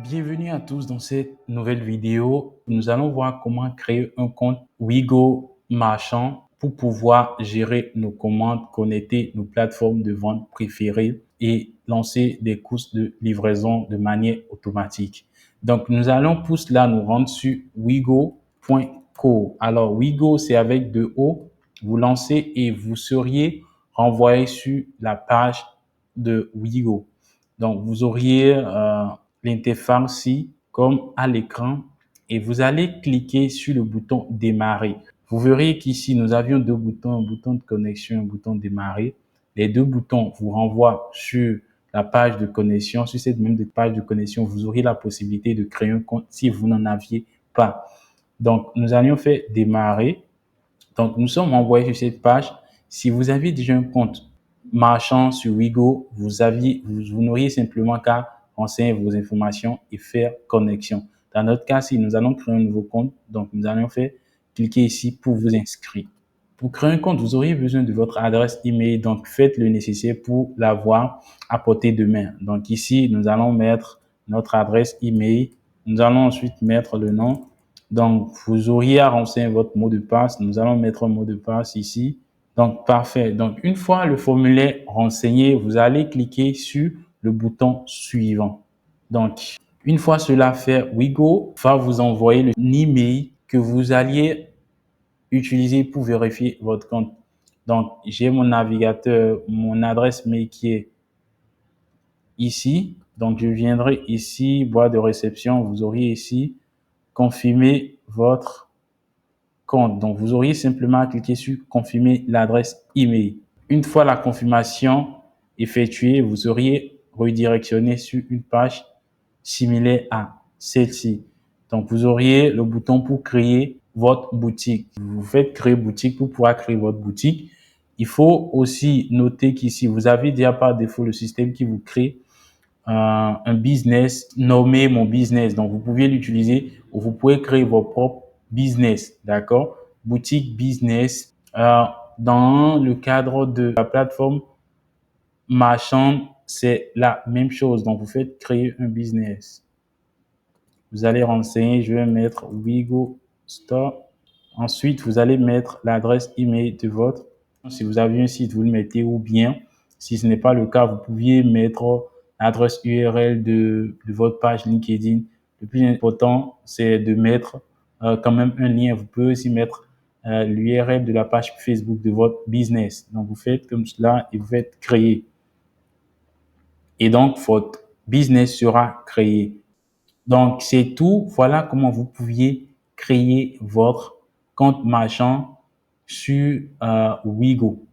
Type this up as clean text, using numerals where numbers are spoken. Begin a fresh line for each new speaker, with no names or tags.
Bienvenue à tous dans cette nouvelle vidéo. Nous allons voir comment créer un compte Wigo Marchand pour pouvoir gérer nos commandes, connecter nos plateformes de vente préférées et lancer des courses de livraison de manière automatique. Donc, nous allons pour cela nous rendre sur wigo.co. Alors, Wigo, c'est avec deux O. Vous lancez et vous seriez renvoyé sur la page de Wigo. Donc, vous auriez l'interface ici comme à l'écran et vous allez cliquer sur le bouton démarrer. Vous verrez qu'ici, nous avions deux boutons, un bouton de connexion, un bouton de démarrer. Les deux boutons vous renvoient sur la page de connexion. Sur cette même page de connexion, vous aurez la possibilité de créer un compte si vous n'en aviez pas. Donc, nous allions faire démarrer. Donc, nous sommes envoyés sur cette page. Si vous avez déjà un compte marchand sur Wigo, vous n'auriez simplement qu'à renseigner vos informations et faire connexion. Dans notre cas, si nous allons créer un nouveau compte, donc nous allons faire cliquer ici pour vous inscrire. Pour créer un compte, vous auriez besoin de votre adresse email, donc faites le nécessaire pour l'avoir à portée de main. Donc ici, nous allons mettre notre adresse email. Nous allons ensuite mettre le nom. Donc, vous auriez à renseigner votre mot de passe. Nous allons mettre un mot de passe ici. Donc, parfait. Donc, une fois le formulaire renseigné, vous allez cliquer sur le bouton suivant. Donc, une fois cela fait, Wigo va vous envoyer le email que vous alliez utiliser pour vérifier votre compte. Donc, j'ai mon navigateur, mon adresse mail qui est ici. Donc, je viendrai ici, boîte de réception. Vous auriez ici confirmer votre compte. Donc, vous auriez simplement à cliquer sur confirmer l'adresse email. Une fois la confirmation effectuée, vous seriez redirectionné sur une page similaire à celle-ci. Donc, vous auriez le bouton pour créer votre boutique. Vous faites créer boutique pour pouvoir créer votre boutique. Il faut aussi noter qu'ici, vous avez déjà par défaut le système qui vous crée un business nommé mon business. Donc, vous pouvez l'utiliser ou vous pouvez créer votre propre business, d'accord? Boutique business dans le cadre de la plateforme marchande, c'est la même chose. Donc, vous faites créer un business. Vous allez renseigner, je vais mettre Wigo Store. Ensuite, vous allez mettre l'adresse email de votre. Si vous avez un site, vous le mettez ou bien, si ce n'est pas le cas, vous pouviez mettre l'adresse URL de votre page LinkedIn. Le plus important, c'est de mettre quand même un lien. Vous pouvez aussi mettre l'URL de la page Facebook de votre business. Donc, vous faites comme cela et vous faites créer. Et donc, votre business sera créé. Donc, c'est tout. Voilà comment vous pouviez créer votre compte marchand sur Wigo.